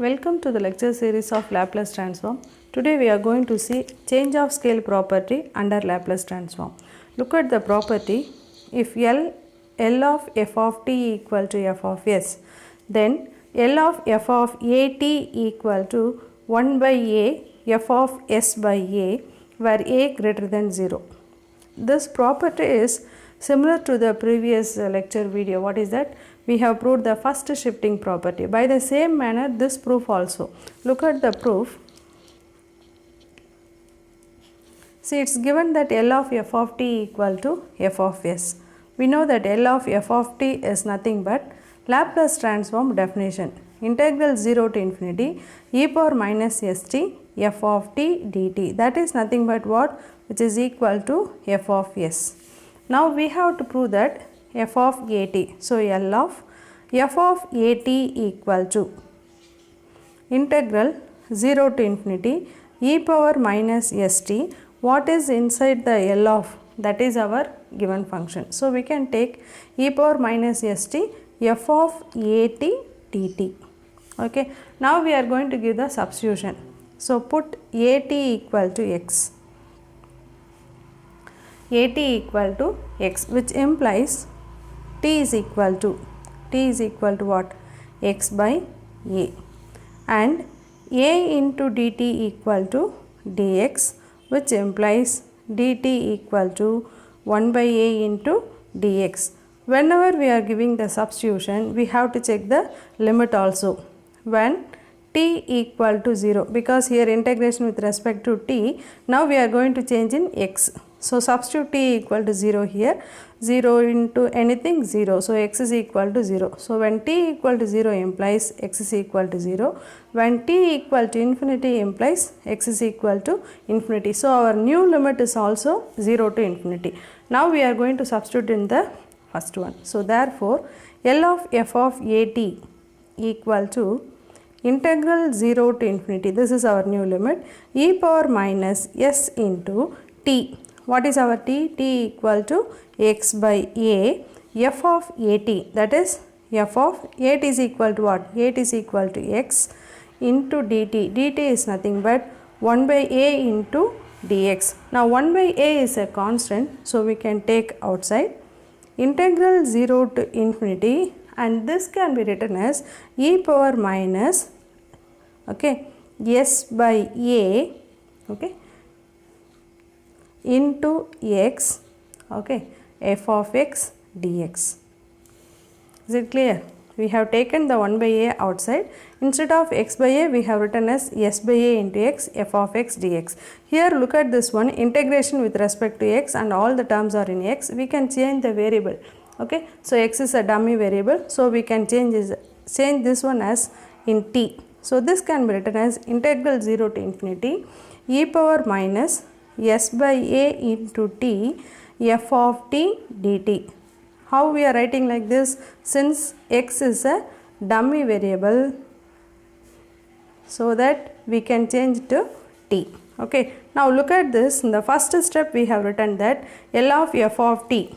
Welcome to the lecture series of Laplace transform. Today we are going to see change of scale property under Laplace transform. Look at the property. If L of f of t equal to f of s, then L of f of a t equal to 1 by a f of s by a, where a greater than 0. This property is similar to the previous lecture video. What is that? We have proved the first shifting property. By the same manner, this proof also. Look at the proof. See, it's given that L of f of t equal to f of s. We know that L of f of t is nothing but Laplace transform definition. Integral 0 to infinity e power minus st f of t dt. That is nothing but what? Which is equal to f of s. Now we have to prove that f of a t. So L of f of a t equal to integral 0 to infinity e power minus st. What is inside the L of? That is our given function. So we can take e power minus st f of a t dt. Okay. Now we are going to give the substitution. So put a t equal to x. A t equal to x, which implies t is equal to what? X by a, and a into dt equal to dx, which implies dt equal to 1 by a into dx. Whenever we are giving the substitution, we have to check the limit also. When t equal to 0, because here integration with respect to t, now we are going to change in x. So substitute t equal to 0 here, 0 into anything 0, so x is equal to 0. So when t equal to 0 implies x is equal to 0, when t equal to infinity implies x is equal to infinity. So our new limit is also 0 to infinity. Now we are going to substitute in the first one. So therefore L of f of a t equal to integral 0 to infinity, this is our new limit, e power minus s into t. What is our t? T equal to x by a f of a t, that is f of a t is equal to what? A t is equal to x into dt. dt is nothing but 1 by a into dx. Now 1 by a is a constant, so we can take outside integral 0 to infinity, and this can be written as e power minus s by a into x f of x dx. Is it clear? We have taken the 1 by a outside. Instead of x by a, we have written as s by a into x f of x dx. Here look at this one, integration with respect to x and all the terms are in x. We can change the variable. Okay, so x is a dummy variable, so we can change this one as in t. So this can be written as integral 0 to infinity e power minus s by a into t f of t dt. How we are writing like this? Since x is a dummy variable, so that we can change to t. Okay. Now look at this. In the first step we have written that L of f of t,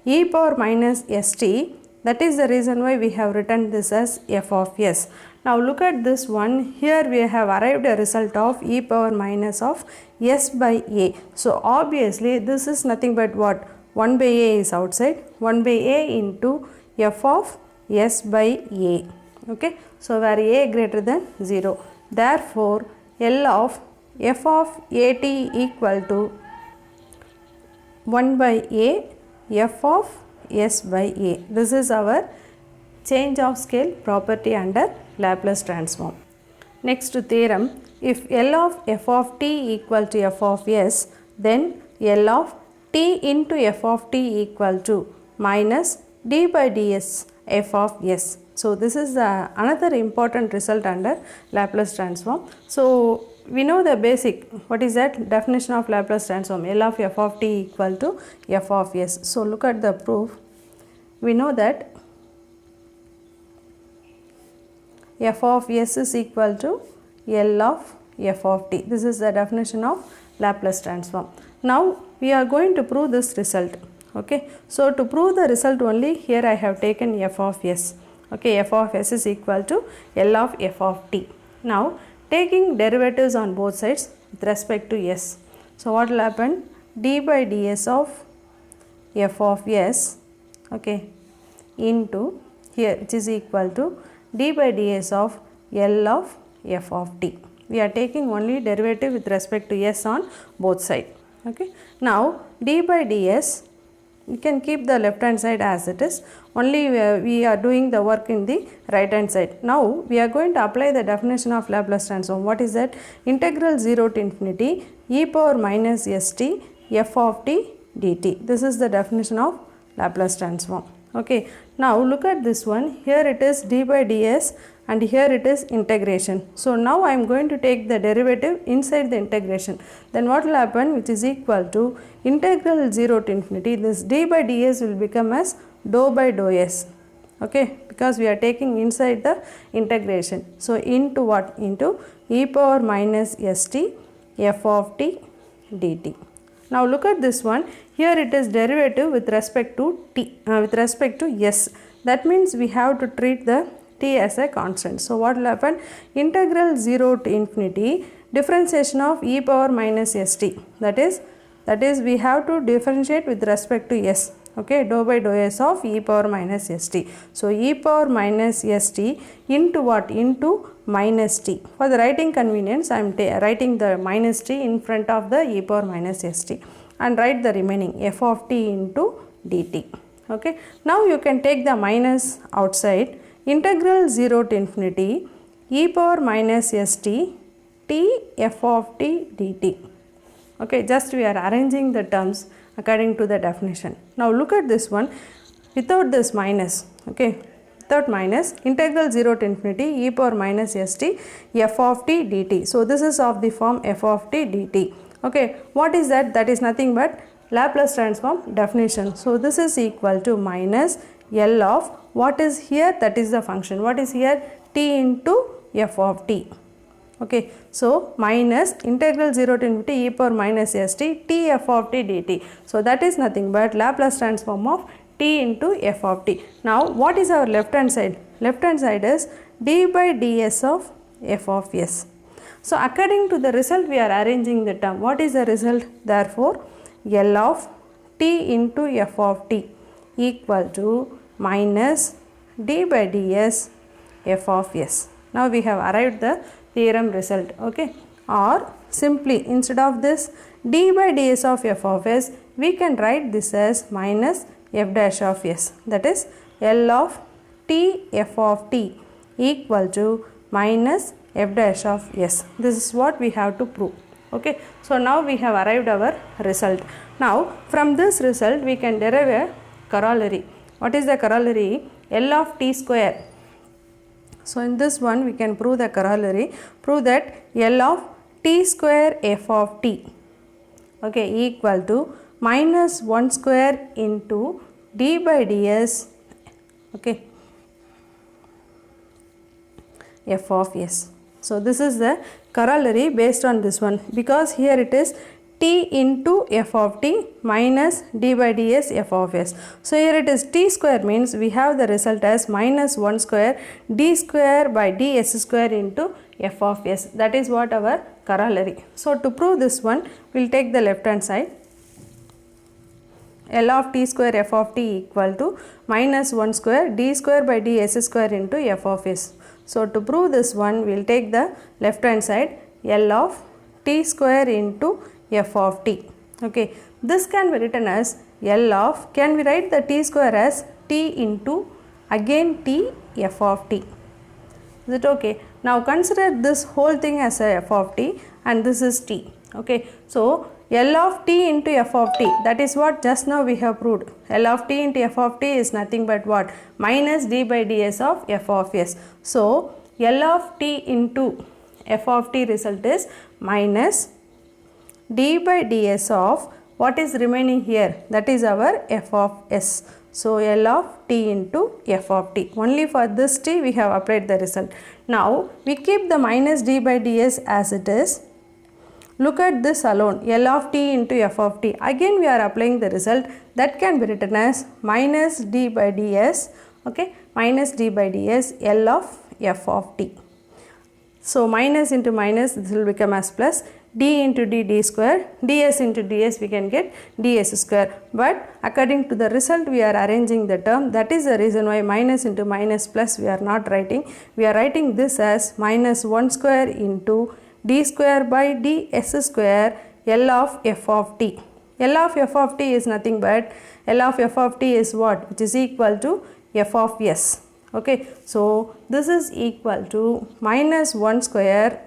e power minus st. That is the reason why we have written this as f of s. Now look at this one. Here we have arrived a result of e power minus of s by a. So obviously this is nothing but what? 1 by a is outside. 1 by a into f of s by a. Okay. So where a greater than 0. Therefore L of f of a t equal to 1 by a f of s by a. This is our change of scale property under Laplace transform. Next theorem, if L of f of t equal to f of s, then L of t into f of t equal to minus d by ds f of s. So this is another important result under Laplace transform. So we know the basic, what is that? Definition of Laplace transform, L of f of t equal to f of s. So look at the proof. We know that f of s is equal to L of f of t. This is the definition of Laplace transform. Now we are going to prove this result. Okay. So to prove the result only, here I have taken f of s. Okay, f of s is equal to L of f of t. Now taking derivatives on both sides with respect to s. So what will happen? D by ds of f of s, okay, into here which is equal to d by ds of L of f of t. We are taking only derivative with respect to s on both sides. Okay. Now d by ds, you can keep the left hand side as it is, only we are doing the work in the right hand side. Now we are going to apply the definition of Laplace transform. What is that? Integral 0 to infinity e power minus st f of t dt. This is the definition of Laplace transform. Okay. Now look at this one. Here it is d by ds and here it is integration. So now I am going to take the derivative inside the integration. Then what will happen? Which is equal to integral 0 to infinity. This d by ds will become as dou by dou s. Okay, because we are taking inside the integration. So into what? Into e power minus st f of t dt. Now look at this one. Here it is derivative with respect to t, with respect to s. That means we have to treat the t as a constant. So what will happen? Integral 0 to infinity differentiation of e power minus st. That is we have to differentiate with respect to s. Okay, dou by dou s of e power minus st. So e power minus st into what? Into minus t. For the writing convenience, I am writing the minus t in front of the e power minus st and write the remaining f of t into dt. Okay. Now you can take the minus outside. Integral 0 to infinity e power minus st t f of t dt. Okay, just we are arranging the terms according to the definition. Now look at this one without this minus. Okay, without minus, integral 0 to infinity e power minus st f of t dt. So this is of the form f of t dt. Okay, what is that? That is nothing but Laplace transform definition. So this is equal to minus L of what is here? That is the function. What is here? T into f of t. Okay, so minus integral 0 to infinity e power minus st t f of t dt. So that is nothing but Laplace transform of t into f of t. Now what is our left hand side? Left hand side is d by ds of f of s. So according to the result we are arranging the term. What is the result? Therefore L of t into f of t equal to minus d by ds f of s. Now we have arrived the theorem result. Okay, or simply instead of this d by ds of f of s, we can write this as minus f dash of s. That is L of t f of t equal to minus f dash of s. This is what we have to prove. Okay, so now we have arrived our result. Now from this result we can derive a corollary. What is the corollary? L of t square. So in this one we can prove the corollary. Prove that L of t square f of t, okay, equal to minus 1 square into d by ds, okay, f of s. So this is the corollary based on this one, because here it is t into f of t minus d by ds f of s. So here it is t square, means we have the result as minus 1 square d square by ds square into f of s. That is what our corollary. So to prove this one, we will take the left hand side. L of t square f of t equal to minus 1 square d square by ds square into f of s. So to prove this one, we will take the left hand side, L of t square into f of t. Okay, this can be written as L of, can we write the t square as t into again t f of t. Is it okay? Now consider this whole thing as a f of t and this is t. Okay, so L of t into f of t, that is what just now we have proved. L of t into f of t is nothing but what? Minus d by ds of f of s. So L of t into f of t result is minus d by ds of what is remaining here, that is our f of s. So L of t into f of t. Only for this t we have applied the result. Now we keep the minus d by ds as it is. Look at this alone, L of t into f of t. Again we are applying the result, that can be written as minus d by ds Okay, minus d by ds L of f of t. So minus into minus, this will become as plus, d into d square, ds into ds we can get ds square. But according to the result we are arranging the term, that is the reason why minus into minus plus we are not writing. We are writing this as minus 1 square into d square by ds square L of f of t. L of f of t is nothing but L of f of t is what? Which is equal to f of s. Okay, so this is equal to minus 1 square,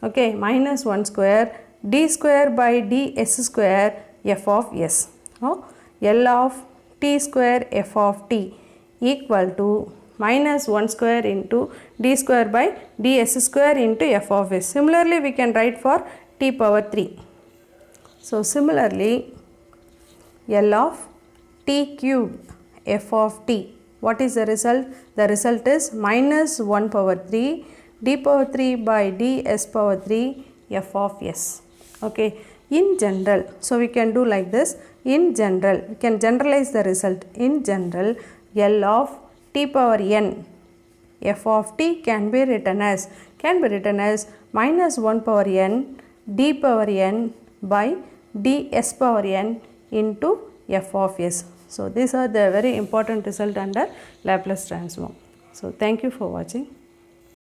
okay, minus 1 square d square by ds square f of s. Oh, L of t square f of t equal to minus 1 square into d square by ds square into f of s. Similarly, we can write for t power 3. So similarly, L of t cube f of t. What is the result? The result is minus 1 power 3 d power 3 by ds power 3 f of s. Okay. In general, so we can do like this. In general, we can generalize the result. In general, L of t power n f of t can be written as minus 1 power n d power n by ds power n into f of s. So these are the very important result under Laplace transform. So thank you for watching.